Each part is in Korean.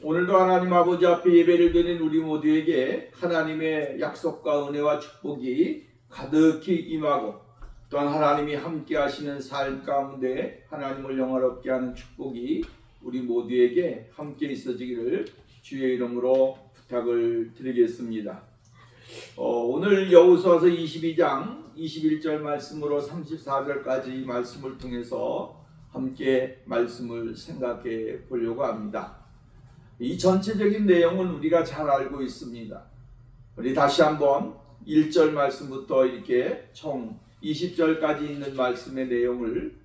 오늘도 하나님 아버지 앞에 예배를 드린 우리 모두에게 하나님의 약속과 은혜와 축복이 가득히 임하고 또한 하나님이 함께 하시는 삶 가운데 하나님을 영화롭게 하는 축복이 우리 모두에게 함께 있어지기를 주의 이름으로 부탁을 드리겠습니다. 오늘 여호수아서 22장 21절 말씀으로 34절까지 말씀을 통해서 함께 말씀을 생각해 보려고 합니다. 이 전체적인 내용은 우리가 잘 알고 있습니다. 우리 다시 한번 1절 말씀부터 이렇게 총 20절까지 있는 말씀의 내용을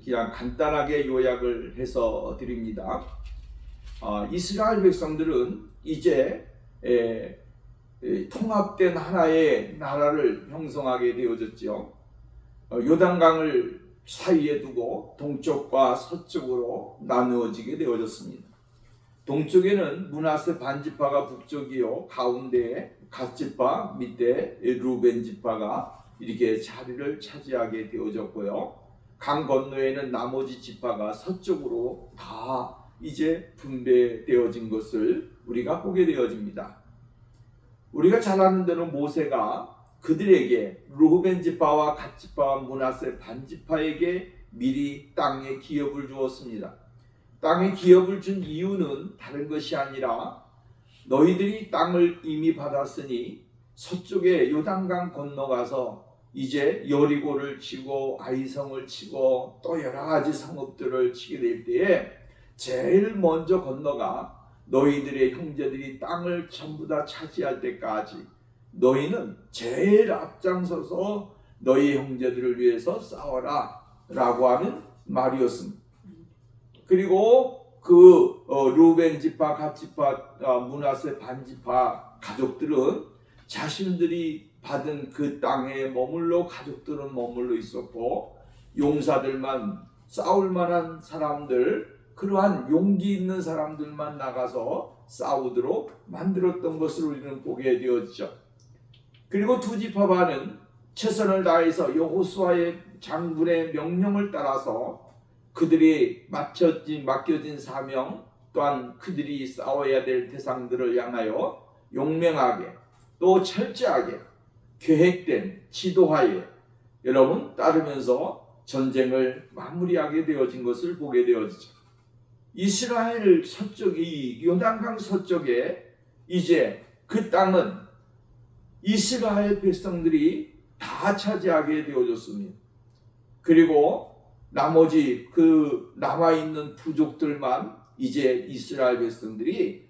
그냥 간단하게 요약을 해서 드립니다. 이스라엘 백성들은 이제 통합된 하나의 나라를 형성하게 되어졌죠. 요단강을 사이에 두고 동쪽과 서쪽으로 나누어지게 되어졌습니다. 동쪽에는 므낫세 반지파가 북쪽이요, 가운데에 갓지파, 밑에 루벤 지파가 이렇게 자리를 차지하게 되어졌고요. 강 건너에는 나머지 지파가 서쪽으로 다 이제 분배되어진 것을 우리가 보게 되어집니다. 우리가 잘 아는 대로 모세가 그들에게 루벤 지파와 갓지파와 므낫세 반지파에게 미리 땅의 기업을 주었습니다. 땅의 기업을 준 이유는 다른 것이 아니라 너희들이 땅을 이미 받았으니 서쪽에 요단강 건너가서 이제 여리고를 치고 아이성을 치고 또 여러 가지 성읍들을 치게 될 때에 제일 먼저 건너가 너희들의 형제들이 땅을 전부 다 차지할 때까지 너희는 제일 앞장서서 너희 형제들을 위해서 싸워라 라고 하는 말이었습니다. 그리고 그 루벤 지파, 갓지파, 므낫세 반지파 가족들은 자신들이 받은 그 땅에 머물러 가족들은 머물러 있었고 용사들만 싸울 만한 사람들, 그러한 용기 있는 사람들만 나가서 싸우도록 만들었던 것을 우리는 보게 되었죠. 그리고 두 지파 반은 최선을 다해서 여호수아의 장군의 명령을 따라서 그들이 맡겨진 사명 또한 그들이 싸워야 될 대상들을 향하여 용맹하게 또 철저하게 계획된 지도하에 여러분 따르면서 전쟁을 마무리하게 되어진 것을 보게 되어지죠. 이스라엘 서쪽이 요단강 서쪽에 이제 그 땅은 이스라엘 백성들이 다 차지하게 되어졌습니다. 그리고 나머지 그 남아있는 부족들만 이제 이스라엘 백성들이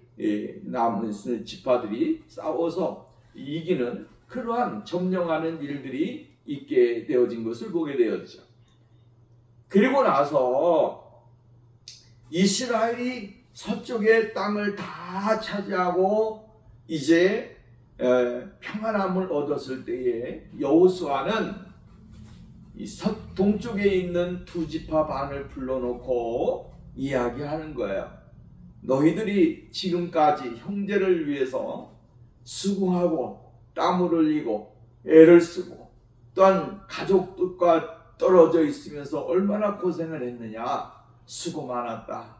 남은 지파들이 싸워서 이기는 그러한 점령하는 일들이 있게 되어진 것을 보게 되었죠. 그리고 나서 이스라엘이 서쪽의 땅을 다 차지하고 이제 평안함을 얻었을 때에 여호수아는 이 동쪽에 있는 두 지파 반을 불러놓고 이야기하는 거예요. 너희들이 지금까지 형제를 위해서 수고하고 땀을 흘리고 애를 쓰고 또한 가족들과 떨어져 있으면서 얼마나 고생을 했느냐. 수고 많았다.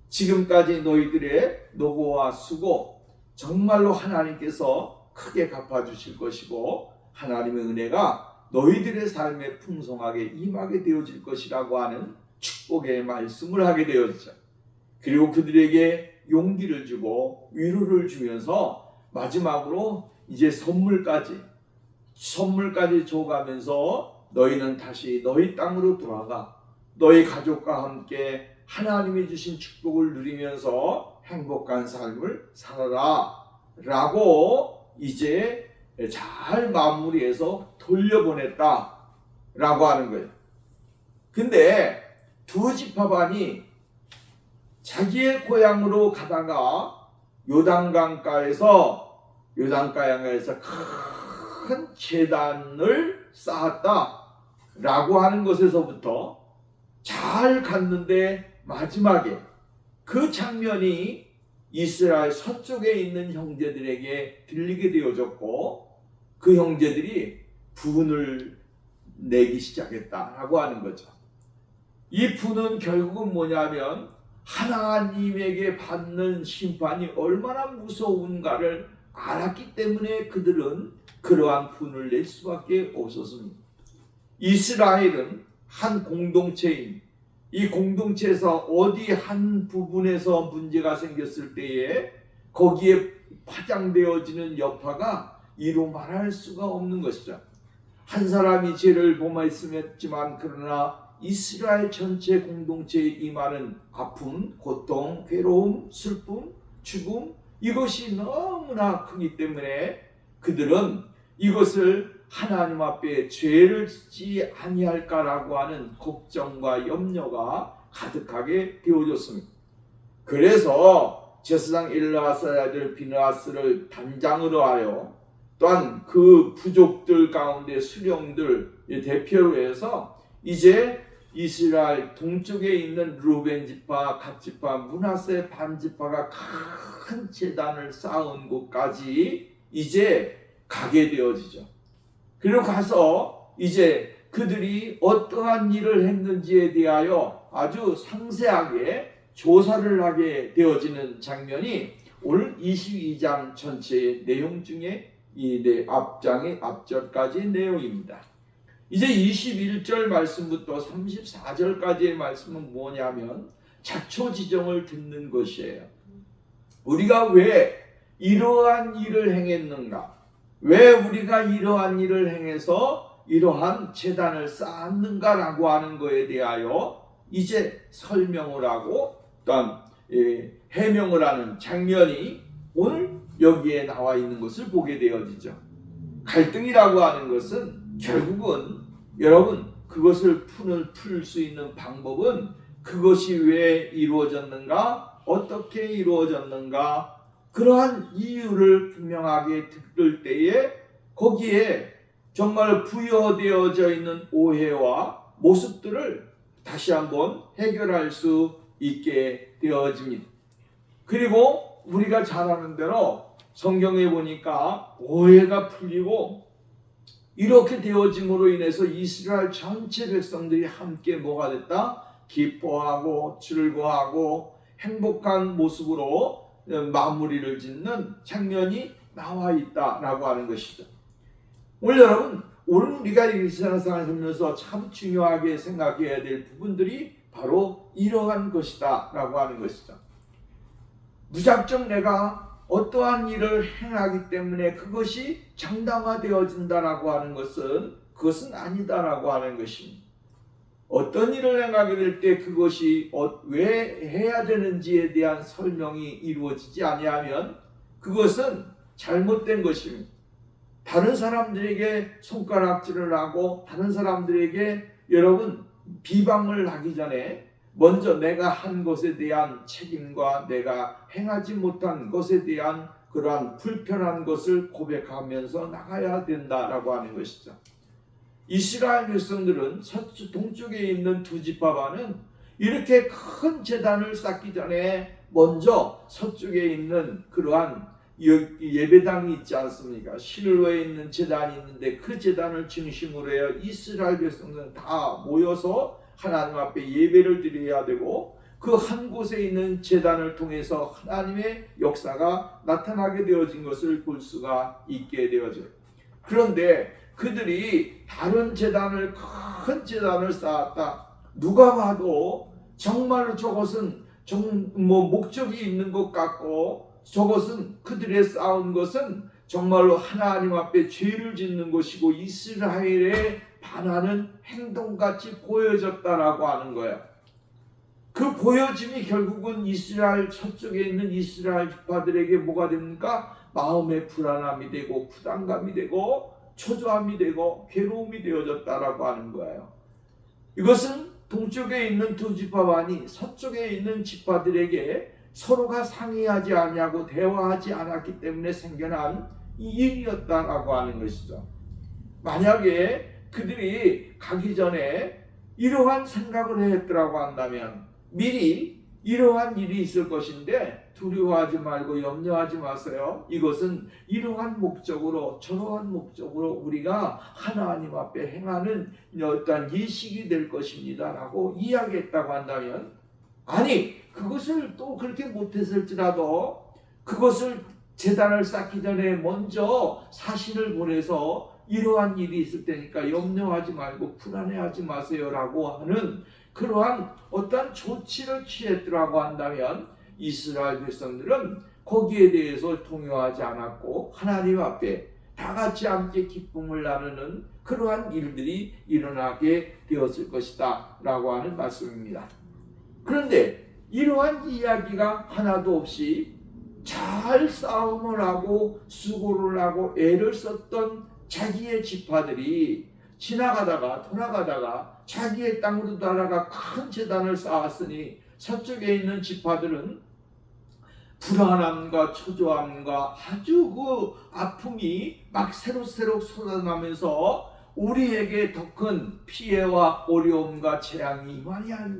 지금까지 너희들의 노고와 수고 정말로 하나님께서 크게 갚아주실 것이고 하나님의 은혜가 너희들의 삶에 풍성하게 임하게 되어질 것이라고 하는 축복의 말씀을 하게 되었죠. 그리고 그들에게 용기를 주고 위로를 주면서 마지막으로 이제 선물까지 줘가면서 너희는 다시 너희 땅으로 돌아가 너희 가족과 함께 하나님이 주신 축복을 누리면서 행복한 삶을 살아라 라고 이제 잘 마무리해서 돌려보냈다 라고 하는 거예요. 근데 두 지파반이 자기의 고향으로 가다가 요단강가에서 큰 제단을 쌓았다 라고 하는 것에서부터 잘 갔는데 마지막에 그 장면이 이스라엘 서쪽에 있는 형제들에게 들리게 되어졌고 그 형제들이 분을 내기 시작했다라고 하는 거죠. 이 분은 결국은 뭐냐면 하나님에게 받는 심판이 얼마나 무서운가를 알았기 때문에 그들은 그러한 분을 낼 수밖에 없었습니다. 이스라엘은 한 공동체인 이 공동체에서 어디 한 부분에서 문제가 생겼을 때에 거기에 파장되어지는 여파가 이루 말할 수가 없는 것이죠. 한 사람이 죄를 범했지만 그러나 이스라엘 전체 공동체에 임하는 아픔, 고통, 괴로움, 슬픔, 죽음 이것이 너무나 크기 때문에 그들은 이것을 하나님 앞에 죄를 짓지 아니할까라고 하는 걱정과 염려가 가득하게 되어졌습니다. 그래서 제사장 엘르아사의 아들 비느하스를 단장으로 하여 또한 그 부족들 가운데 수령들 대표로 해서 이제 이스라엘 동쪽에 있는 루벤 지파, 갓 지파, 므낫세 반 지파가 큰 제단을 쌓은 곳까지 이제 가게 되어지죠. 그리고 가서 이제 그들이 어떠한 일을 했는지에 대하여 아주 상세하게 조사를 하게 되어지는 장면이 오늘 22장 전체의 내용 중에 이 앞장의 앞절까지의 내용입니다. 이제 21절 말씀부터 34절까지의 말씀은 뭐냐면 자초지정을 듣는 것이에요. 우리가 왜 이러한 일을 행했는가? 왜 우리가 이러한 일을 행해서 이러한 제단을 쌓았는가라고 하는 것에 대하여 이제 설명을 하고 또한 해명을 하는 장면이 오늘 여기에 나와 있는 것을 보게 되어지죠. 갈등이라고 하는 것은 결국은 여러분 그것을 풀 수 있는 방법은 그것이 왜 이루어졌는가, 어떻게 이루어졌는가 그러한 이유를 분명하게 들을 때에 거기에 정말 부여되어져 있는 오해와 모습들을 다시 한번 해결할 수 있게 되어집니다. 그리고 우리가 잘 아는 대로 성경에 보니까 오해가 풀리고 이렇게 되어짐으로 인해서 이스라엘 전체 백성들이 함께 뭐가 됐다? 기뻐하고 즐거워하고 행복한 모습으로 마무리를 짓는 장면이 나와 있다라고 하는 것이죠. 오늘 여러분, 오늘 우리가 이 세상을 살면서 참 중요하게 생각해야 될 부분들이 바로 이러한 것이다 라고 하는 것이죠. 무작정 내가 어떠한 일을 행하기 때문에 그것이 정당화되어진다라고 하는 것은 그것은 아니다라고 하는 것입니다. 어떤 일을 행하게 될 때 그것이 왜 해야 되는지에 대한 설명이 이루어지지 아니하면 그것은 잘못된 것입니다. 다른 사람들에게 손가락질을 하고 다른 사람들에게 여러분 비방을 하기 전에 먼저 내가 한 것에 대한 책임과 내가 행하지 못한 것에 대한 그러한 불편한 것을 고백하면서 나가야 된다라고 하는 것이죠. 이스라엘 백성들은 서쪽 동쪽에 있는 두 지파반은 이렇게 큰 제단을 쌓기 전에 먼저 서쪽에 있는 그러한 예배당이 있지 않습니까? 실로에 있는 제단이 있는데 그 제단을 중심으로 해야 이스라엘 백성들은 다 모여서 하나님 앞에 예배를 드려야 되고 그 한 곳에 있는 제단을 통해서 하나님의 역사가 나타나게 되어진 것을 볼 수가 있게 되어져요. 그런데 그들이 다른 제단을 큰 제단을 쌓았다. 누가 봐도 정말로 저것은 목적이 있는 것 같고 저것은 그들의 쌓은 것은 정말로 하나님 앞에 죄를 짓는 것이고 이스라엘에 반하는 행동같이 보여졌다라고 하는 거예요. 그 보여짐이 결국은 이스라엘 서쪽에 있는 이스라엘 지파들에게 뭐가 됩니까? 마음의 불안함이 되고 부담감이 되고 초조함이 되고 괴로움이 되어졌다라고 하는 거예요. 이것은 동쪽에 있는 두 지파반이 서쪽에 있는 지파들에게 서로가 상의하지 아니하고 대화하지 않았기 때문에 생겨난 일이었다라고 하는 것이죠. 만약에 그들이 가기 전에 이러한 생각을 했더라고 한다면 미리 이러한 일이 있을 것인데 두려워하지 말고 염려하지 마세요. 이것은 이러한 목적으로 저러한 목적으로 우리가 하나님 앞에 행하는 어떠한 예식이 될 것입니다 라고 이야기했다고 한다면 아니 그것을 또 그렇게 못했을지라도 그것을 제단을 쌓기 전에 먼저 사신을 보내서 이러한 일이 있을 테니까 염려하지 말고 불안해하지 마세요라고 하는 그러한 어떤 조치를 취했더라고 한다면 이스라엘 백성들은 거기에 대해서 동요하지 않았고 하나님 앞에 다 같이 함께 기쁨을 나누는 그러한 일들이 일어나게 되었을 것이다 라고 하는 말씀입니다. 그런데 이러한 이야기가 하나도 없이 잘 싸움을 하고 수고를 하고 애를 썼던 자기의 지파들이 지나가다가 돌아가다가 자기의 땅으로 날아가 큰 제단을 쌓았으니 서쪽에 있는 지파들은 불안함과 초조함과 아주 그 아픔이 막 새록새록 쏟아나면서 우리에게 더 큰 피해와 어려움과 재앙이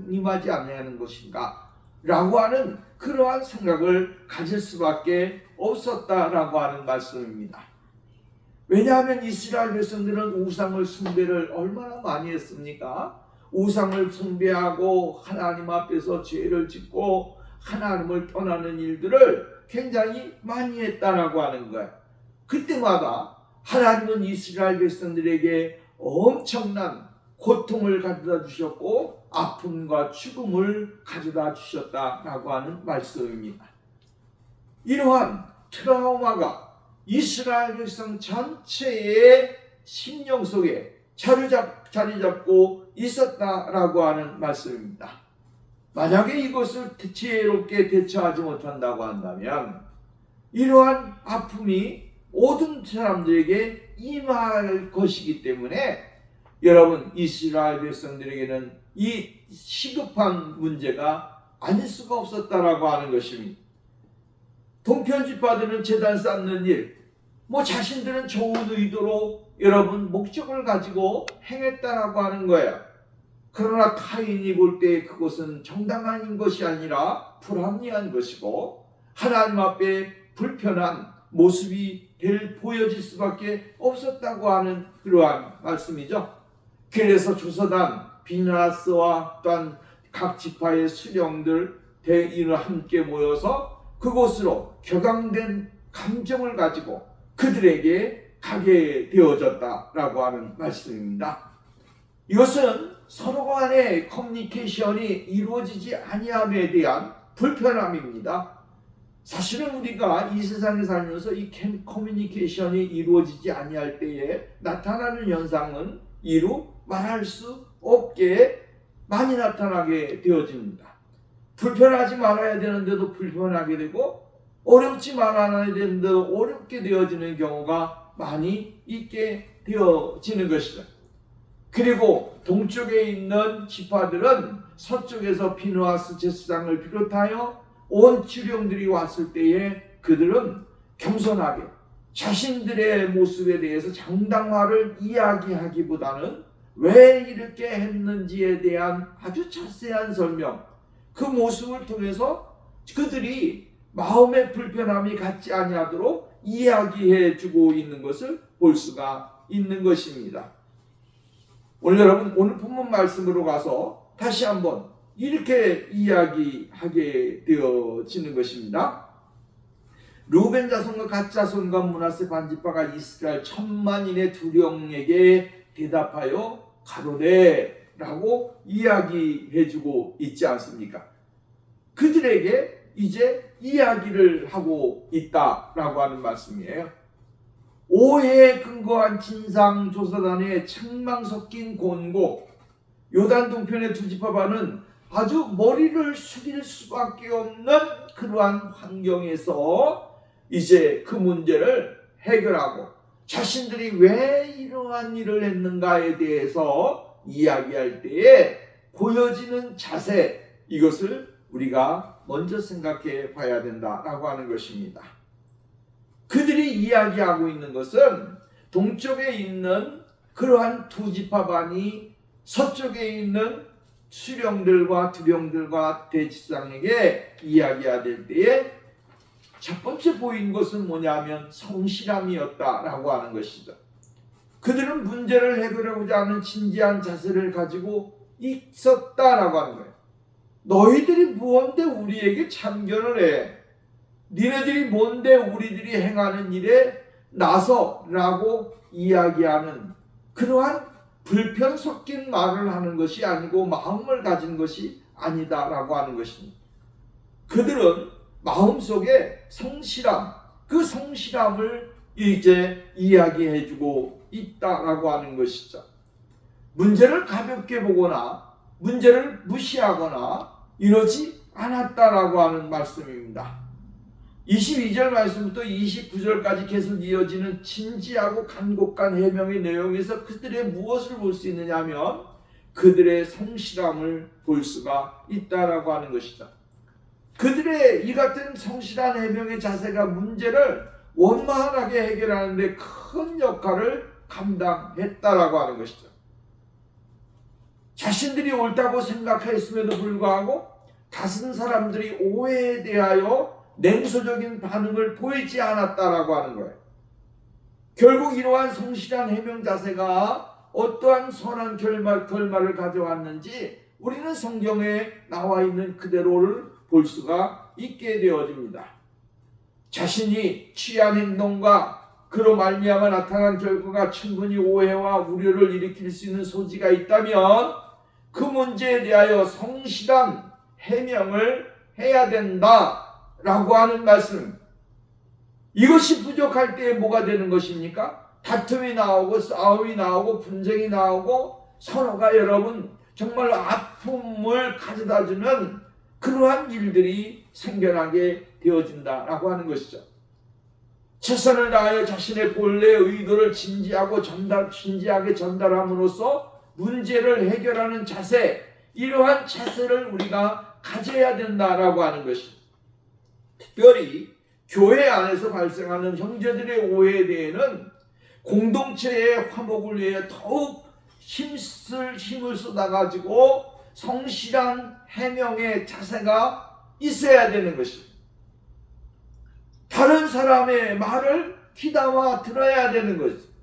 임하지 아니하는 것인가 라고 하는 그러한 생각을 가질 수밖에 없었다라고 하는 말씀입니다. 왜냐하면 이스라엘 백성들은 우상을 숭배를 얼마나 많이 했습니까? 우상을 숭배하고 하나님 앞에서 죄를 짓고 하나님을 떠나는 일들을 굉장히 많이 했다라고 하는 거예요. 그때마다 하나님은 이스라엘 백성들에게 엄청난 고통을 가져다 주셨고 아픔과 죽음을 가져다 주셨다라고 하는 말씀입니다. 이러한 트라우마가 이스라엘 백성 전체의 심령 속에 자리 잡고 있었다라고 하는 말씀입니다. 만약에 이것을 지혜롭게 대처하지 못한다고 한다면 이러한 아픔이 모든 사람들에게 임할 것이기 때문에 여러분 이스라엘 백성들에게는 이 시급한 문제가 아닐 수가 없었다라고 하는 것입니다. 동편 지파들은 제단 쌓는 일, 자신들은 좋은 의도로 여러분 목적을 가지고 행했다라고 하는 거예요. 그러나 타인이 볼 때 그것은 정당한 것이 아니라 불합리한 것이고 하나님 앞에 불편한 모습이 보여질 수밖에 없었다고 하는 그러한 말씀이죠. 그래서 조사단 비느하스와 또한 각 지파의 수령들 대인을 함께 모여서 그곳으로 격앙된 감정을 가지고 그들에게 가게 되어졌다라고 하는 말씀입니다. 이것은 서로 간의 커뮤니케이션이 이루어지지 아니함에 대한 불편함입니다. 사실은 우리가 이 세상에 살면서 이 커뮤니케이션이 이루어지지 아니할 때에 나타나는 현상은 이루 말할 수 없게 많이 나타나게 되어집니다. 불편하지 말아야 되는데도 불편하게 되고 어렵지 말아야 되는데도 어렵게 되어지는 경우가 많이 있게 되어지는 것이죠. 그리고 동쪽에 있는 지파들은 서쪽에서 비느하스 제사장을 비롯하여 온 주령들이 왔을 때에 그들은 겸손하게 자신들의 모습에 대해서 정당화를 이야기하기보다는 왜 이렇게 했는지에 대한 아주 자세한 설명, 그 모습을 통해서 그들이 마음의 불편함이 갖지 아니하도록 이야기해 주고 있는 것을 볼 수가 있는 것입니다. 오늘 본문 말씀으로 가서 다시 한번 이렇게 이야기하게 되어지는 것입니다. 르우벤 자손과 갓 자손과 므낫세 반지파가 이스라엘 10,000만인의 두령에게 대답하여 가로되 라고 이야기해주고 있지 않습니까? 그들에게 이제 이야기를 하고 있다라고 하는 말씀이에요. 오해에 근거한 진상조사단의 책망 섞인 권고, 요단 동편의 두 지파반은 아주 머리를 숙일 수밖에 없는 그러한 환경에서 이제 그 문제를 해결하고 자신들이 왜 이러한 일을 했는가에 대해서 이야기할 때에 보여지는 자세, 이것을 우리가 먼저 생각해 봐야 된다라고 하는 것입니다. 그들이 이야기하고 있는 것은 동쪽에 있는 그러한 두 지파반이 서쪽에 있는 수령들과 두령들과 대지장에게 이야기할 때에 첫 번째 보인 것은 뭐냐면 성실함이었다라고 하는 것이죠. 그들은 문제를 해결하고자 하는 진지한 자세를 가지고 있었다라고 하는 거예요. 너희들이 무언데 우리에게 참견을 해? 니네들이 뭔데 우리들이 행하는 일에 나서라고 이야기하는 그러한 불편 섞인 말을 하는 것이 아니고 마음을 가진 것이 아니다라고 하는 것입니다. 그들은 마음속에 성실함, 그 성실함을 이제 이야기해주고 있다라고 하는 것이죠. 문제를 가볍게 보거나 문제를 무시하거나 이러지 않았다라고 하는 말씀입니다. 22절 말씀부터 29절까지 계속 이어지는 진지하고 간곡한 해명의 내용에서 그들의 무엇을 볼 수 있느냐 하면 그들의 성실함을 볼 수가 있다라고 하는 것이죠. 그들의 이 같은 성실한 해명의 자세가 문제를 원만하게 해결하는 데 큰 역할을 감당했다라고 하는 것이죠. 자신들이 옳다고 생각했음에도 불구하고 다른 사람들이 오해에 대하여 냉소적인 반응을 보이지 않았다라고 하는 거예요. 결국 이러한 성실한 해명 자세가 어떠한 선한 결말을 가져왔는지 우리는 성경에 나와 있는 그대로를 볼 수가 있게 되어집니다. 자신이 취한 행동과 그로 말미암아 나타난 결과가 충분히 오해와 우려를 일으킬 수 있는 소지가 있다면 그 문제에 대하여 성실한 해명을 해야 된다라고 하는 말씀. 이것이 부족할 때에 뭐가 되는 것입니까? 다툼이 나오고 싸움이 나오고 분쟁이 나오고 서로가 여러분 정말 아픔을 가져다주는 그러한 일들이 생겨나게 되어진다라고 하는 것이죠. 최선을 다하여 자신의 본래의 의도를 진지하게 전달함으로써 문제를 해결하는 자세, 이러한 자세를 우리가 가져야 된다라고 하는 것입니다. 특별히 교회 안에서 발생하는 형제들의 오해에 대해서는 공동체의 화목을 위해 더욱 힘을 쏟아가지고 성실한 해명의 자세가 있어야 되는 것입니다. 다른 사람의 말을 귀담아 들어야 되는 것입니다.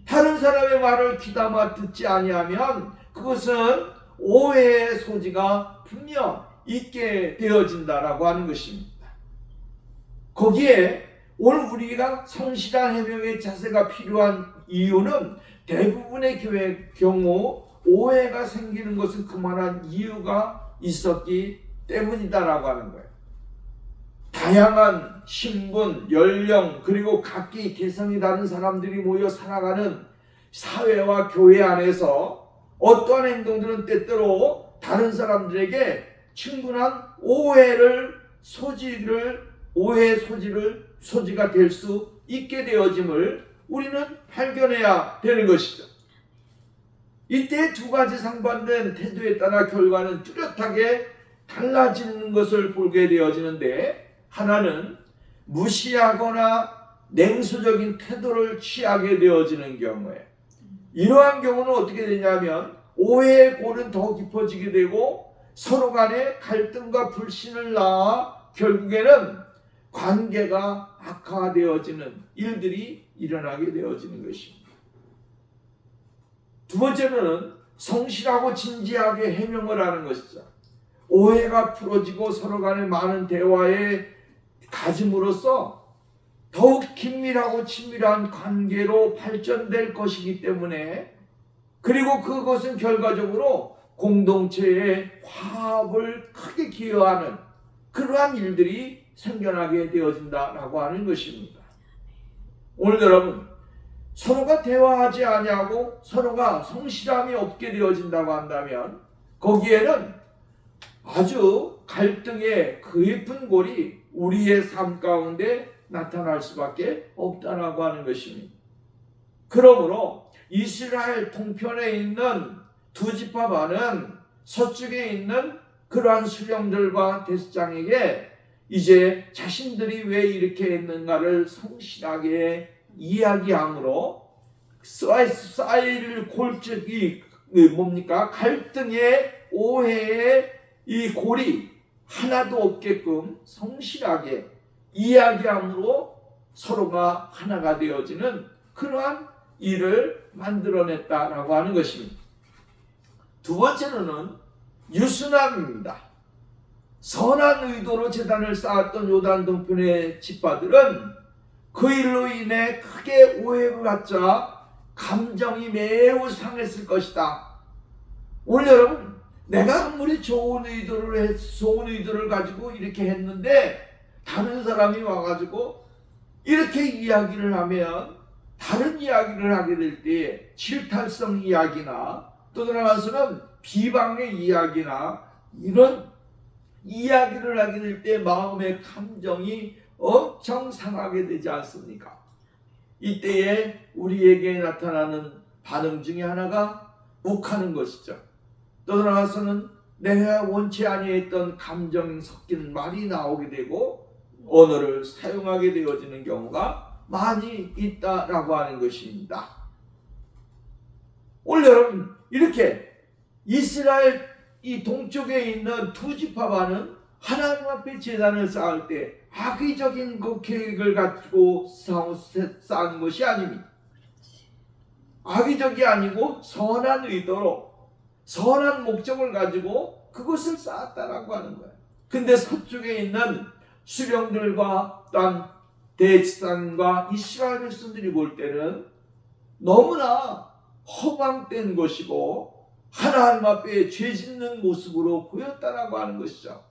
다른 사람의 말을 귀담아 듣지 아니하면 그것은 오해의 소지가 분명 있게 되어진다라고 하는 것입니다. 거기에 오늘 우리가 성실한 해명의 자세가 필요한 이유는 대부분의 교회의 경우 오해가 생기는 것은 그만한 이유가 있었기 때문이다라고 하는 거예요. 다양한 신분, 연령, 그리고 각기 개성이 다른 사람들이 모여 살아가는 사회와 교회 안에서 어떠한 행동들은 때때로 다른 사람들에게 충분한 오해의 소지가 될 수 있게 되어짐을 우리는 발견해야 되는 것이죠. 이때 두 가지 상반된 태도에 따라 결과는 뚜렷하게 달라지는 것을 보게 되어지는데, 하나는 무시하거나 냉소적인 태도를 취하게 되어지는 경우에, 이러한 경우는 어떻게 되냐면 오해의 골은 더 깊어지게 되고 서로 간에 갈등과 불신을 낳아 결국에는 관계가 악화되어지는 일들이 일어나게 되어지는 것입니다. 두 번째는 성실하고 진지하게 해명을 하는 것이죠. 오해가 풀어지고 서로 간에 많은 대화에 가짐으로써 더욱 긴밀하고 친밀한 관계로 발전될 것이기 때문에, 그리고 그것은 결과적으로 공동체의 화합을 크게 기여하는 그러한 일들이 생겨나게 되어진다라고 하는 것입니다. 오늘 여러분, 서로가 대화하지 아니하고 서로가 성실함이 없게 되어진다고 한다면 거기에는 아주 갈등의 깊은 골이 우리의 삶 가운데 나타날 수밖에 없다라고 하는 것입니다. 그러므로 이스라엘 동편에 있는 두 지파 반은 서쪽에 있는 그러한 수령들과 대수장에게 이제 자신들이 왜 이렇게 했는가를 성실하게 이야기함으로 쌓일 골적이 뭡니까? 갈등의 오해의 이 골이 하나도 없게끔 성실하게 이야기함으로 서로가 하나가 되어지는 그러한 일을 만들어냈다라고 하는 것입니다. 두 번째로는 유순함입니다. 선한 의도로 제단을 쌓았던 요단 동편의 집파들은 그 일로 인해 크게 오해를 받자 감정이 매우 상했을 것이다. 오늘 여러분, 내가 아무리 좋은 의도를 가지고 이렇게 했는데 다른 사람이 와가지고 이렇게 이야기를 하면, 다른 이야기를 하게 될 때 질탈성 이야기나 또 나아가서는 비방의 이야기나 이런 이야기를 하게 될 때 마음의 감정이 엄청 상하게 되지 않습니까? 이때에 우리에게 나타나는 반응 중에 하나가 욱하는 것이죠. 또 나아가서는 내가 원치 아니했던 감정 섞인 말이 나오게 되고 언어를 사용하게 되어지는 경우가 많이 있다라고 하는 것입니다. 오늘 여러분, 이렇게 이스라엘 이 동쪽에 있는 두 지파반은 하나님 앞에 제단을 쌓을 때 악의적인 그 계획을 가지고 쌓은 것이 아닙니다. 악의적이 아니고 선한 의도로 선한 목적을 가지고 그것을 쌓았다라고 하는 거예요. 근데 서쪽에 있는 수령들과 또한 대지상과 이스라엘 백성들이 볼 때는 너무나 허망된 것이고 하나님 앞에 죄 짓는 모습으로 보였다라고 하는 것이죠.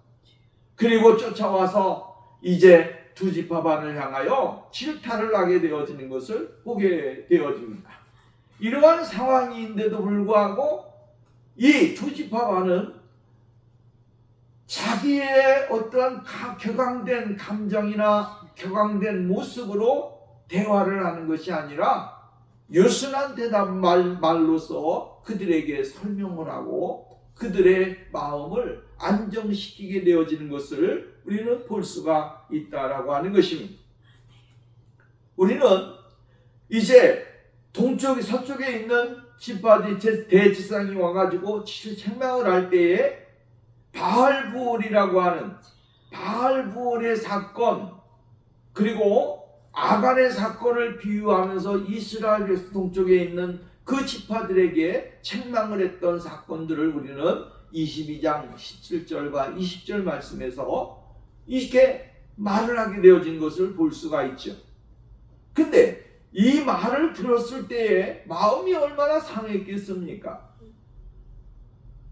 그리고 쫓아와서 이제 두 지파반을 향하여 질타를 하게 되어지는 것을 보게 되어집니다. 이러한 상황인데도 불구하고 이 두 지파반은 자기의 어떠한 격앙된 감정이나 격앙된 모습으로 대화를 하는 것이 아니라 유순한 대답 말로서 그들에게 설명을 하고 그들의 마음을 안정시키게 되어지는 것을 우리는 볼 수가 있다라고 하는 것입니다. 우리는 이제 서쪽에 있는 지파들 대지상이 와가지고 책망을 할 때에 바알부올이라고 하는 바알부올의 사건, 그리고 아간의 사건을 비유하면서 이스라엘 동쪽에 있는 그 지파들에게 책망을 했던 사건들을 우리는 22장 17절과 20절 말씀에서 이렇게 말을 하게 되어진 것을 볼 수가 있죠. 근데 이 말을 들었을 때에 마음이 얼마나 상했겠습니까?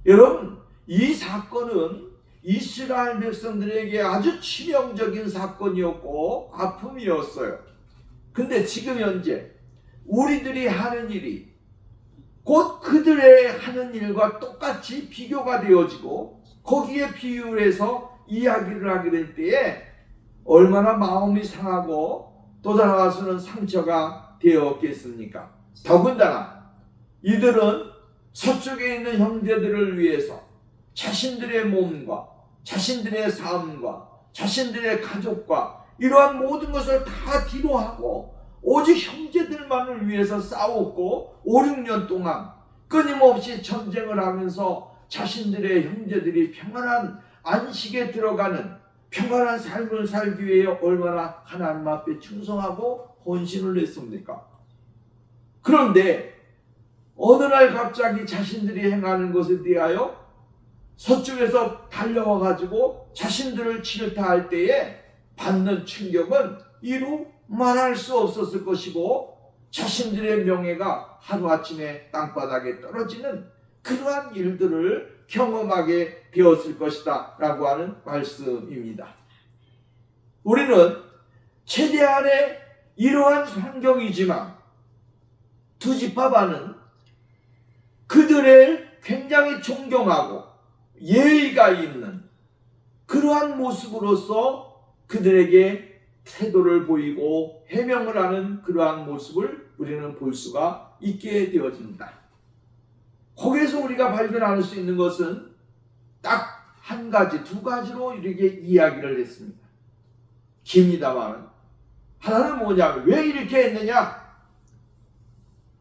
여러분, 이 사건은 이스라엘 백성들에게 아주 치명적인 사건이었고 아픔이었어요. 근데 지금 현재 우리들이 하는 일이 곧 그들의 하는 일과 똑같이 비교가 되어지고 거기에 비유를 해서 이야기를 하게 될 때에 얼마나 마음이 상하고 또 나아가서는 상처가 되었겠습니까? 더군다나 이들은 서쪽에 있는 형제들을 위해서 자신들의 몸과 자신들의 삶과 자신들의 가족과 이러한 모든 것을 다 뒤로하고 오직 형제들만을 위해서 싸웠고 5, 6년 동안 끊임없이 전쟁을 하면서 자신들의 형제들이 평안한 안식에 들어가는 평안한 삶을 살기 위해 얼마나 하나님 앞에 충성하고 헌신을 했습니까? 그런데 어느 날 갑자기 자신들이 행하는 것에 대하여 서쪽에서 달려와 가지고 자신들을 질타할 때에 받는 충격은 이루 말할 수 없었을 것이고 자신들의 명예가 하루아침에 땅바닥에 떨어지는 그러한 일들을 경험하게 되었을 것이다 라고 하는 말씀입니다. 우리는 최대한의 이러한 환경이지만 두 지파반은 그들을 굉장히 존경하고 예의가 있는 그러한 모습으로서 그들에게 태도를 보이고 해명을 하는 그러한 모습을 우리는 볼 수가 있게 되어집니다. 거기에서 우리가 발견할 수 있는 것은 딱 한 가지, 두 가지로 이렇게 이야기를 했습니다. 깁니다만 하나는 뭐냐면 왜 이렇게 했느냐?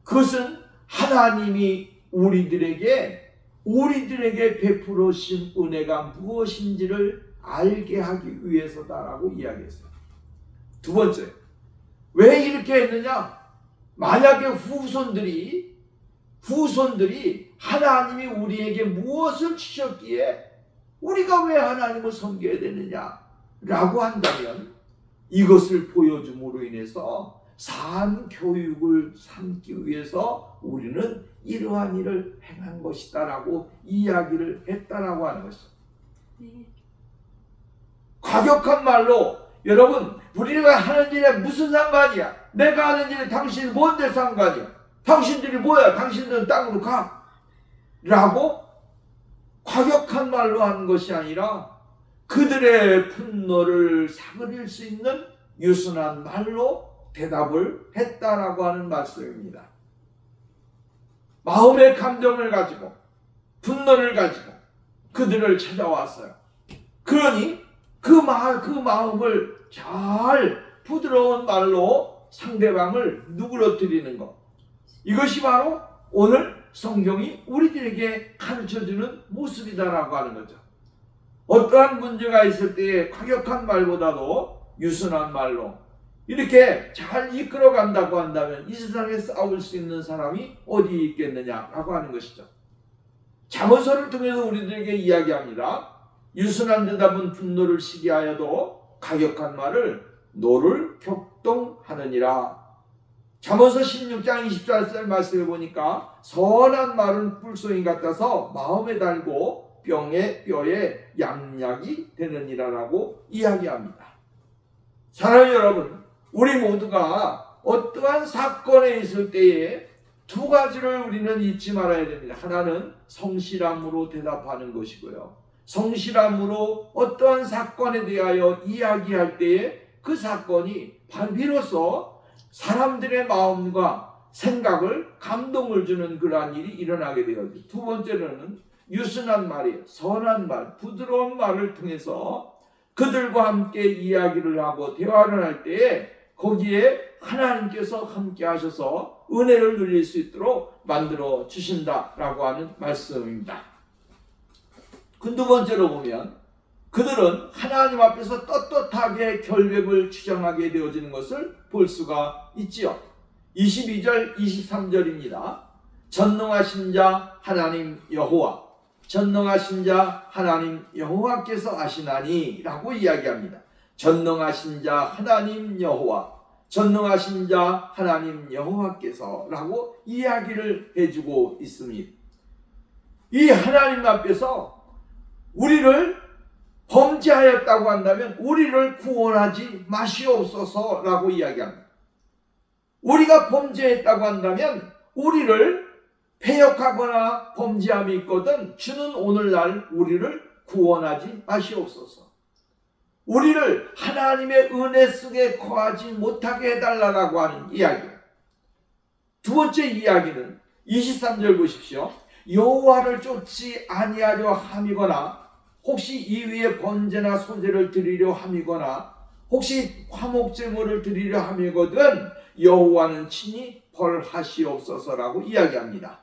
그것은 하나님이 우리들에게 베풀으신 은혜가 무엇인지를 알게 하기 위해서다라고 이야기했어요. 두 번째, 왜 이렇게 했느냐? 만약에 후손들이 하나님이 우리에게 무엇을 주셨기에 우리가 왜 하나님을 섬겨야 되느냐 라고 한다면 이것을 보여줌으로 인해서 산 교육을 삼기 위해서 우리는 이러한 일을 행한 것이다 라고 이야기를 했다라고 하는 것이죠. 과격한 말로 여러분 우리가 하는 일에 무슨 상관이야? 내가 하는 일에 당신이 뭔데 상관이야? 당신들이 뭐야? 당신들은 땅으로 가 라고 과격한 말로 하는 것이 아니라 그들의 분노를 사그릴 수 있는 유순한 말로 대답을 했다라고 하는 말씀입니다. 마음의 감정을 가지고 분노를 가지고 그들을 찾아왔어요. 그러니 그 마음을 잘 부드러운 말로 상대방을 누그러뜨리는 것, 이것이 바로 오늘 성경이 우리들에게 가르쳐주는 모습이다라고 하는 거죠. 어떠한 문제가 있을 때에 과격한 말보다도 유순한 말로 이렇게 잘 이끌어간다고 한다면 이 세상에 싸울 수 있는 사람이 어디 있겠느냐라고 하는 것이죠. 잠언서를 통해서 우리들에게 이야기합니다. 유순한 대답은 분노를 시게 하여도 과격한 말을 노를 격동하느니라. 잠언서 16장 24절 말씀을 보니까 선한 말은 꿀송이 같아서 마음에 달고 뼈에 양약이 되느니라라고 이야기합니다. 사랑하는 여러분, 우리 모두가 어떠한 사건에 있을 때에 두 가지를 우리는 잊지 말아야 됩니다. 하나는 성실함으로 대답하는 것이고요. 성실함으로 어떠한 사건에 대하여 이야기할 때에 그 사건이 비로소 사람들의 마음과 생각을 감동을 주는 그러한 일이 일어나게 되어요. 두 번째로는 유순한 말이에요. 선한 말, 부드러운 말을 통해서 그들과 함께 이야기를 하고 대화를 할 때에 거기에 하나님께서 함께 하셔서 은혜를 누릴 수 있도록 만들어 주신다라고 하는 말씀입니다. 그 두 번째로 보면 그들은 하나님 앞에서 떳떳하게 결백을 주장하게 되어지는 것을 볼 수가 있지요. 22절 23절입니다. 전능하신 자 하나님 여호와, 전능하신 자 하나님 여호와께서 아시나니 라고 이야기합니다. 전능하신 자 하나님 여호와, 전능하신 자 하나님 여호와께서 라고 이야기를 해주고 있습니다. 이 하나님 앞에서 우리를 범죄하였다고 한다면 우리를 구원하지 마시옵소서 라고 이야기합니다. 우리가 범죄했다고 한다면 우리를 패역하거나 범죄함이 있거든 주는 오늘날 우리를 구원하지 마시옵소서. 우리를 하나님의 은혜 속에 거하지 못하게 해달라고 하는 이야기예요. 두 번째 이야기는 23절 보십시오. 여호와를 쫓지 아니하려 함이거나 혹시 이 위에 번제나 소제를 드리려 함이거나 혹시 화목제물을 드리려 함이거든 여호와는 친히 벌하시옵소서라고 이야기합니다.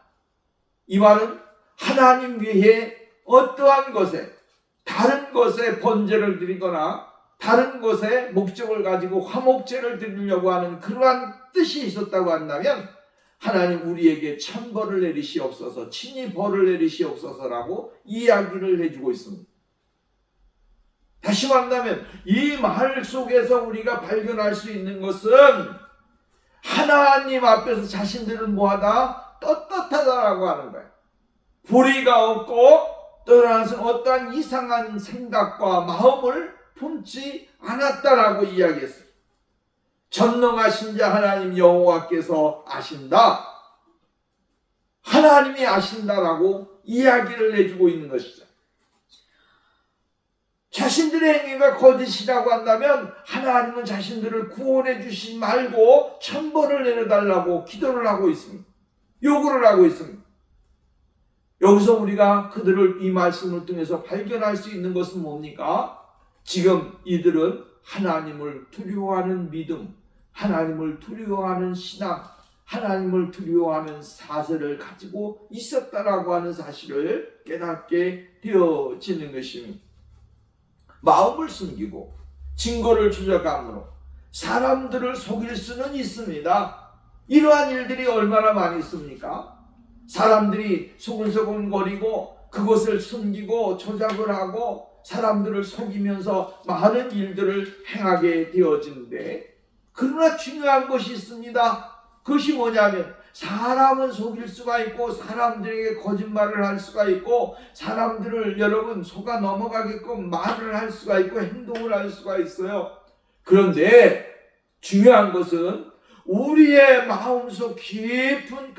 이 말은 하나님 외에 어떠한 것에 다른 것에 번제를 드리거나 다른 것에 목적을 가지고 화목제를 드리려고 하는 그러한 뜻이 있었다고 한다면 하나님 우리에게 천벌을 내리시옵소서, 친히 벌을 내리시옵소서라고 이야기를 해주고 있습니다. 다시 말한다면 이 말 속에서 우리가 발견할 수 있는 것은 하나님 앞에서 자신들은 뭐하다? 떳떳하다라고 하는 거예요. 불의가 없고 떠나서 어떠한 이상한 생각과 마음을 품지 않았다라고 이야기했어요. 전능하신 자 하나님 여호와께서 아신다. 하나님이 아신다라고 이야기를 해주고 있는 것이죠. 자신들의 행위가 거짓이라고 한다면 하나님은 자신들을 구원해 주시지 말고 천벌을 내려달라고 기도를 하고 있습니다. 요구를 하고 있습니다. 여기서 우리가 그들을 이 말씀을 통해서 발견할 수 있는 것은 뭡니까? 지금 이들은 하나님을 두려워하는 믿음, 하나님을 두려워하는 신앙, 하나님을 두려워하는 사슬을 가지고 있었다라고 하는 사실을 깨닫게 되어지는 것입니다. 마음을 숨기고 증거를 추적함으로 사람들을 속일 수는 있습니다. 이러한 일들이 얼마나 많이 있습니까? 사람들이 소근소근거리고 그것을 숨기고 조작을 하고 사람들을 속이면서 많은 일들을 행하게 되어지는데, 그러나 중요한 것이 있습니다. 그것이 뭐냐면 사람은 속일 수가 있고 사람들에게 거짓말을 할 수가 있고 사람들을 여러분 속아 넘어가게끔 말을 할 수가 있고 행동을 할 수가 있어요. 그런데 중요한 것은 우리의 마음속 깊은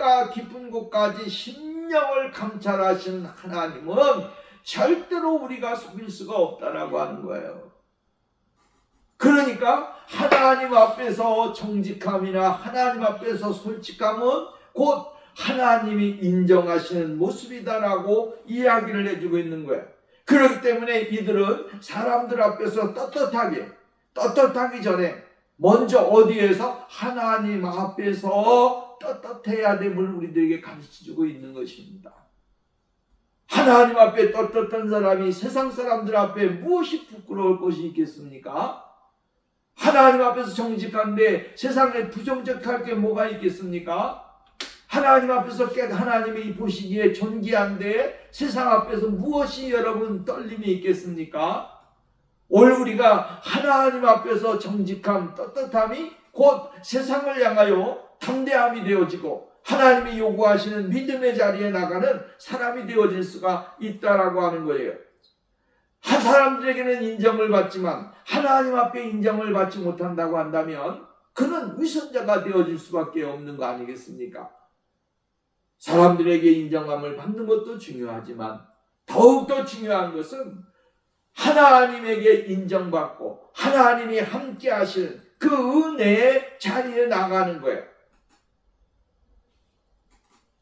곳까지 심령을 감찰하시는 하나님은 절대로 우리가 속일 수가 없다라고 하는 거예요. 그러니까 하나님 앞에서 정직함이나 하나님 앞에서 솔직함은 곧 하나님이 인정하시는 모습이다라고 이야기를 해주고 있는 거예요. 그렇기 때문에 이들은 사람들 앞에서 떳떳하기 전에 먼저 어디에서 하나님 앞에서 떳떳해야 됨을 우리들에게 가르쳐주고 있는 것입니다. 하나님 앞에 떳떳한 사람이 세상 사람들 앞에 무엇이 부끄러울 것이 있겠습니까? 하나님 앞에서 정직한데 세상에 부정직할 게 뭐가 있겠습니까? 하나님 앞에서 하나님이 보시기에 존귀한데 세상 앞에서 무엇이 여러분 떨림이 있겠습니까? 오늘 우리가 하나님 앞에서 정직함, 떳떳함이 곧 세상을 향하여 담대함이 되어지고 하나님이 요구하시는 믿음의 자리에 나가는 사람이 되어질 수가 있다라고 하는 거예요. 한 사람들에게는 인정을 받지만 하나님 앞에 인정을 받지 못한다고 한다면 그는 위선자가 되어질 수밖에 없는 거 아니겠습니까? 사람들에게 인정함을 받는 것도 중요하지만 더욱더 중요한 것은 하나님에게 인정받고 하나님이 함께 하실 그 은혜의 자리에 나가는 거예요.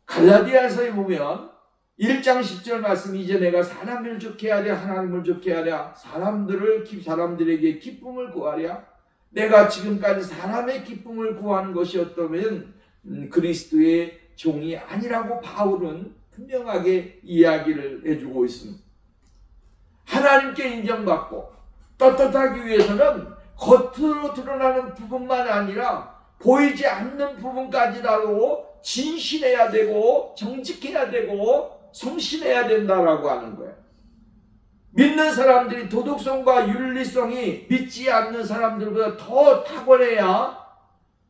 갈라디아서에 보면 1장 10절 말씀, 이제 내가 사람을 좋게 하랴 하나님을 좋게 하랴 사람들에게 기쁨을 구하랴. 내가 지금까지 사람의 기쁨을 구하는 것이었다면 그리스도의 종이 아니라고 바울은 분명하게 이야기를 해주고 있습니다. 하나님께 인정받고 떳떳하기 위해서는 겉으로 드러나는 부분만 아니라 보이지 않는 부분까지라도 진실해야 되고 정직해야 되고 성실해야 된다라고 하는 거예요. 믿는 사람들이 도덕성과 윤리성이 믿지 않는 사람들보다 더 탁월해야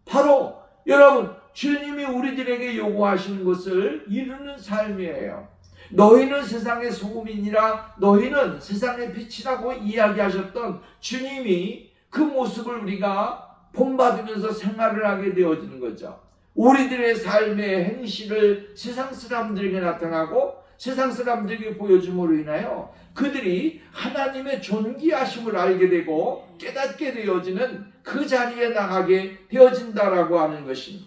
바로 여러분 주님이 우리들에게 요구하시는 것을 이루는 삶이에요. 너희는 세상의 소금이니라, 너희는 세상의 빛이라고 이야기하셨던 주님이 그 모습을 우리가 본받으면서 생활을 하게 되어지는 거죠. 우리들의 삶의 행실을 세상 사람들에게 나타나고 세상 사람들에게 보여줌으로 인하여 그들이 하나님의 존귀하심을 알게 되고 깨닫게 되어지는 그 자리에 나가게 되어진다라고 하는 것입니다.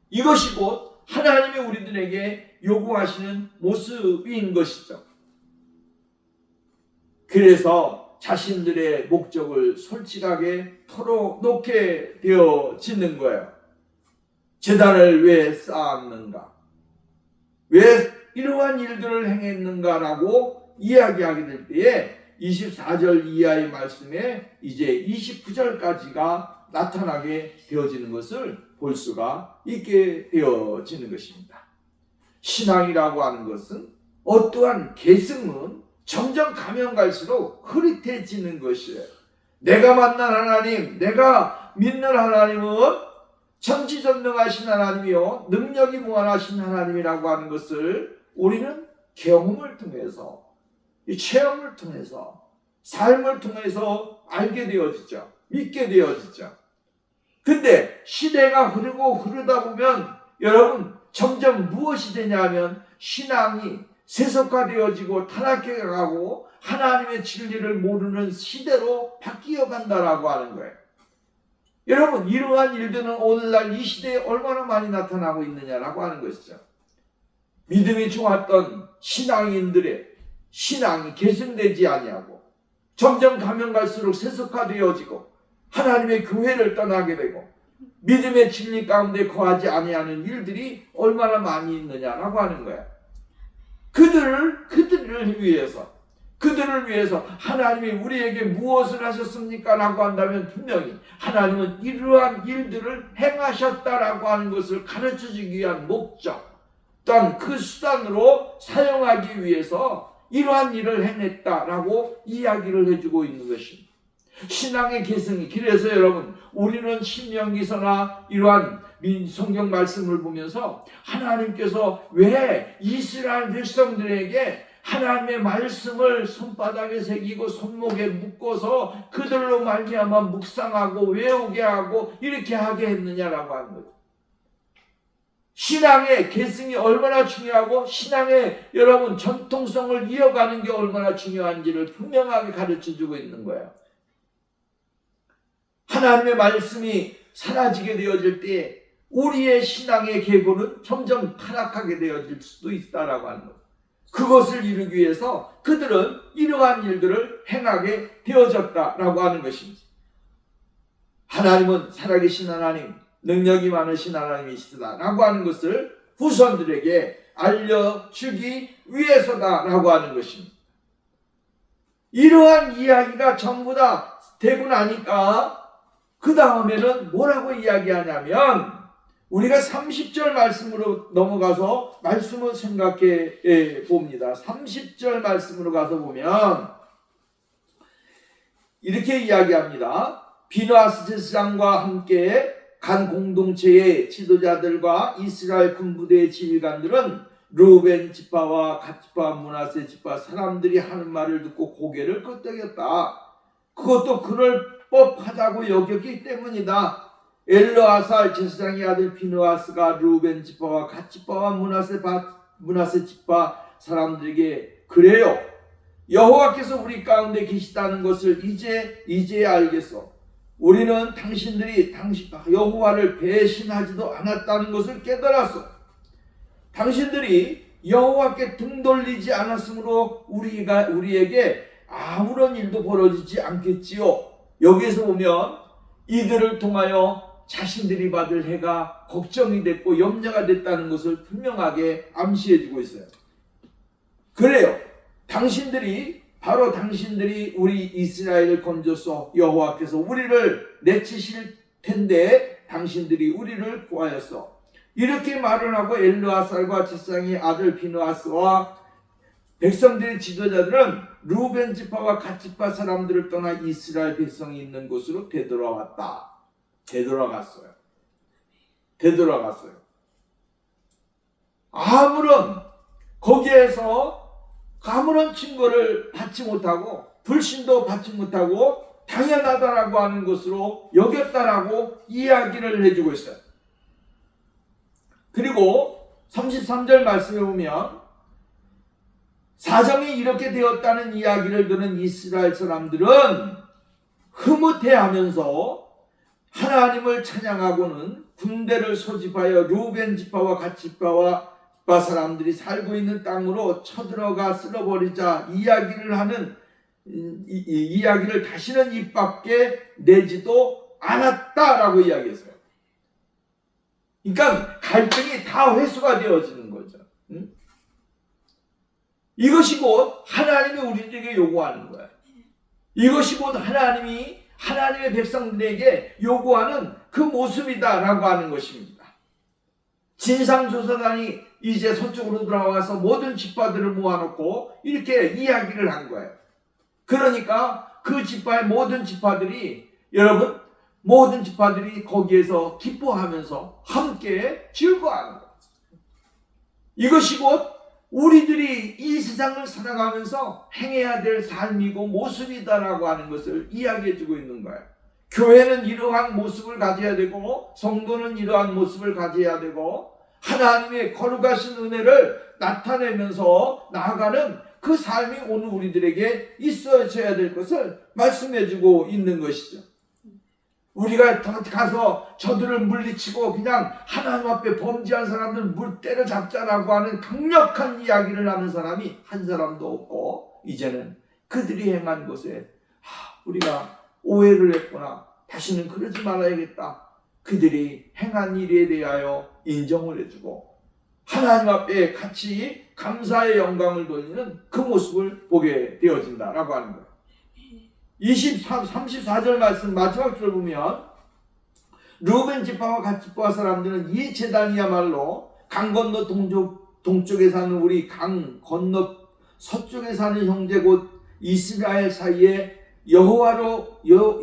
이것이 곧 하나님이 우리들에게 요구하시는 모습인 것이죠. 그래서 자신들의 목적을 솔직하게 털어놓게 되어지는 거예요. 제단을 왜 쌓았는가? 왜 이러한 일들을 행했는가라고 이야기하게 될 때에 24절 이하의 말씀에 이제 29절까지가 나타나게 되어지는 것을 볼 수가 있게 되어지는 것입니다. 신앙이라고 하는 것은 어떠한 계승은 점점 가면 갈수록 흐릿해지는 것이에요. 내가 만난 하나님, 내가 믿는 하나님은 전지전능하신 하나님이요 능력이 무한하신 하나님이라고 하는 것을 우리는 경험을 통해서, 체험을 통해서, 삶을 통해서 알게 되어지죠. 믿게 되어지죠. 근데 시대가 흐르다 보면 여러분 점점 무엇이 되냐면 신앙이 세속화되어지고 타락해 가고 하나님의 진리를 모르는 시대로 바뀌어 간다라고 하는 거예요. 여러분 이러한 일들은 오늘날 이 시대에 얼마나 많이 나타나고 있느냐라고 하는 것이죠. 믿음이 좋았던 신앙인들의 신앙이 계승되지 아니하고 점점 가면 갈수록 세속화되어지고 하나님의 교회를 떠나게 되고 믿음의 진리 가운데 거하지 아니하는 일들이 얼마나 많이 있느냐라고 하는 거예요. 그들을 위해서 하나님이 우리에게 무엇을 하셨습니까? 라고 한다면 분명히 하나님은 이러한 일들을 행하셨다라고 하는 것을 가르쳐주기 위한 목적, 어떤 그 수단으로 사용하기 위해서 이러한 일을 해냈다라고 이야기를 해주고 있는 것입니다. 신앙의 계승이, 그래서 여러분 우리는 신명기서나 이러한 성경 말씀을 보면서 하나님께서 왜 이스라엘 백성들에게 하나님의 말씀을 손바닥에 새기고 손목에 묶어서 그들로 말미암아 묵상하고 외우게 하고 이렇게 하게 했느냐라고 하는 거죠. 신앙의 계승이 얼마나 중요하고 신앙의 여러분 전통성을 이어가는 게 얼마나 중요한지를 분명하게 가르쳐주고 있는 거예요. 하나님의 말씀이 사라지게 되어질 때 우리의 신앙의 계보는 점점 타락하게 되어질 수도 있다라고 하는 것. 그것을 이루기 위해서 그들은 이러한 일들을 행하게 되어졌다라고 하는 것입니다. 하나님은 살아계신 하나님, 능력이 많으신 하나님이시다라고 하는 것을 후손들에게 알려주기 위해서다라고 하는 것입니다. 이러한 이야기가 전부 다 되고 나니까 그 다음에는 뭐라고 이야기하냐면 우리가 30절 말씀으로 넘어가서 말씀을 생각해 봅니다. 30절 말씀으로 가서 보면 이렇게 이야기합니다. 비느하스 제사장과 함께 간 공동체의 지도자들과 이스라엘 군부대의 지휘관들은 르우벤 지파와 갓 지파, 므낫세 지파 사람들이 하는 말을 듣고 고개를 끄덕였다. 그것도 그럴 법하다고 여겼기 때문이다. 엘르아살 제사장의 아들 비느하스가 르우벤 지파와 갓 지파와 므낫세 지파 사람들에게 그래요. 여호와께서 우리 가운데 계시다는 것을 이제 알겠어. 우리는 당신들이 여호와를 배신하지도 않았다는 것을 깨달았어. 당신들이 여호와께 등 돌리지 않았으므로 우리에게 아무런 일도 벌어지지 않겠지요. 여기에서 보면 이들을 통하여 자신들이 받을 해가 걱정이 됐고 염려가 됐다는 것을 분명하게 암시해주고 있어요. 그래요. 바로 당신들이 우리 이스라엘을 건져서 여호와께서 우리를 내치실 텐데 당신들이 우리를 구하였어. 이렇게 말을 하고 엘르아살과 제사장의 아들 비느하스와 백성들의 지도자들은 르우벤 지파와 갓 지파 사람들을 떠나 이스라엘 백성이 있는 곳으로 되돌아갔어요. 거기에서 아무런 증거를 받지 못하고 불신도 받지 못하고 당연하다라고 하는 것으로 여겼다라고 이야기를 해주고 있어요. 그리고 33절 말씀에 보면 사정이 이렇게 되었다는 이야기를 들은 이스라엘 사람들은 흐뭇해하면서 하나님을 찬양하고는 군대를 소집하여 르우벤 지파와 갓 지파와 사람들이 살고 있는 땅으로 쳐들어가 쓸어버리자 이야기를 다시는 입 밖에 내지도 않았다라고 이야기했어요. 그러니까 갈등이 다 회수가 되어지는 거죠. 이것이 곧 하나님이 우리들에게 요구하는 거예요. 이것이 곧 하나님의 백성들에게 요구하는 그 모습이다라고 하는 것입니다. 진상조사단이 이제 서쪽으로 돌아와서 모든 지파들을 모아놓고 이렇게 이야기를 한 거예요. 그러니까 그 지파의 모든 지파들이 거기에서 기뻐하면서 함께 즐거워하는 거예요. 이것이 곧 우리들이 이 세상을 살아가면서 행해야 될 삶이고 모습이다라고 하는 것을 이야기해주고 있는 거예요. 교회는 이러한 모습을 가져야 되고 성도는 이러한 모습을 가져야 되고 하나님의 거룩하신 은혜를 나타내면서 나아가는 그 삶이 오늘 우리들에게 있어져야 될 것을 말씀해주고 있는 것이죠. 우리가 가서 저들을 물리치고 그냥 하나님 앞에 범죄한 사람들 때려잡자라고 하는 강력한 이야기를 하는 사람이 한 사람도 없고 이제는 그들이 행한 것에 우리가 오해를 했구나. 다시는 그러지 말아야겠다. 그들이 행한 일에 대하여 인정을 해주고 하나님 앞에 같이 감사의 영광을 돌리는 그 모습을 보게 되어진다라고 하는 거예요. 34절 말씀 마지막 줄 보면 르우벤 지파와 갓 지파 사람들은 이 제단이야말로 강 건너 동쪽 동쪽에 사는 우리 강 건너 서쪽에 사는 형제 곧 이스라엘 사이에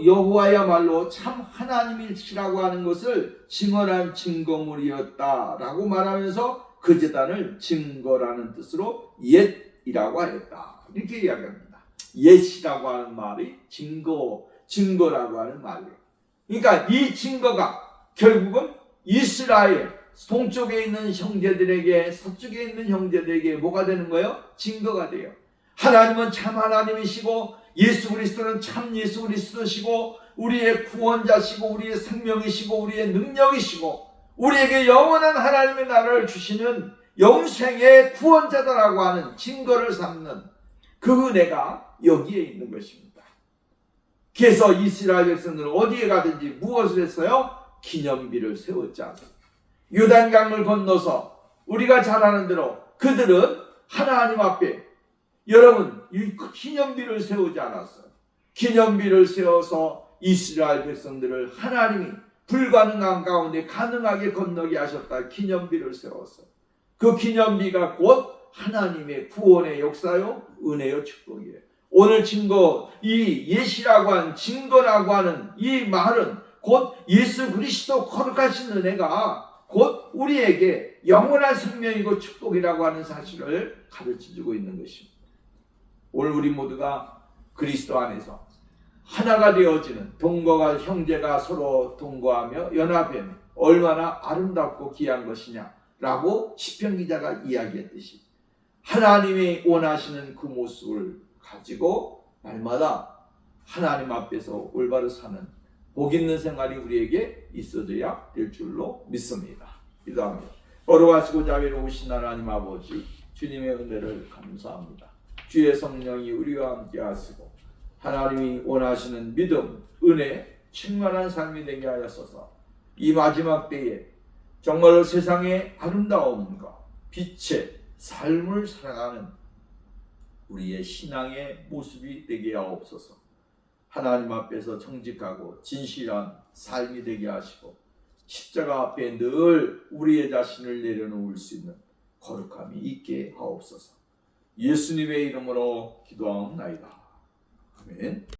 여호와야말로 참 하나님이시라고 하는 것을 증언한 증거물이었다라고 말하면서 그 제단을 증거라는 뜻으로 옛이라고 하였다. 이렇게 이야기합니다. 옛이라고 하는 말이 증거라고 하는 말이에요. 그러니까 이 증거가 결국은 이스라엘 동쪽에 있는 형제들에게 서쪽에 있는 형제들에게 뭐가 되는 거예요? 증거가 돼요. 하나님은 참 하나님이시고 예수 그리스도는 참 예수 그리스도시고 우리의 구원자시고 우리의 생명이시고 우리의 능력이시고 우리에게 영원한 하나님의 나라를 주시는 영생의 구원자다라고 하는 증거를 삼는 그 은혜가 여기에 있는 것입니다. 그래서 이스라엘 백성들은 어디에 가든지 무엇을 했어요? 기념비를 세웠지 않습니다. 요단강을 건너서 우리가 잘 아는 대로 그들은 하나님 앞에 여러분 이 기념비를 세우지 않았어요. 기념비를 세워서 이스라엘 백성들을 하나님이 불가능한 가운데 가능하게 건너게 하셨다. 기념비를 세웠어요. 그 기념비가 곧 하나님의 구원의 역사요, 은혜요, 축복이에요. 오늘 증거, 이 예시라고 하는 증거라고 하는 이 말은 곧 예수 그리스도 거룩하신 은혜가 곧 우리에게 영원한 생명이고 축복이라고 하는 사실을 가르쳐주고 있는 것입니다. 오늘 우리 모두가 그리스도 안에서 하나가 되어지는 동거가 형제가 서로 동거하며 연합하며 얼마나 아름답고 귀한 것이냐라고 시편 기자가 이야기했듯이 하나님이 원하시는 그 모습을 가지고 날마다 하나님 앞에서 올바로 사는 복 있는 생활이 우리에게 있어져야 될 줄로 믿습니다. 기도합니다. 거룩하시고 자비로우신 하나님 아버지, 주님의 은혜를 감사합니다. 주의 성령이 우리와 함께 하시고 하나님이 원하시는 믿음, 은혜, 충만한 삶이 되게 하였소서. 이 마지막 때에 정말로 세상의 아름다움과 빛의 삶을 살아가는 우리의 신앙의 모습이 되게 하옵소서. 하나님 앞에서 정직하고 진실한 삶이 되게 하시고 십자가 앞에 늘 우리의 자신을 내려놓을 수 있는 거룩함이 있게 하옵소서. 예수님의 이름으로 기도하옵나이다. 아멘.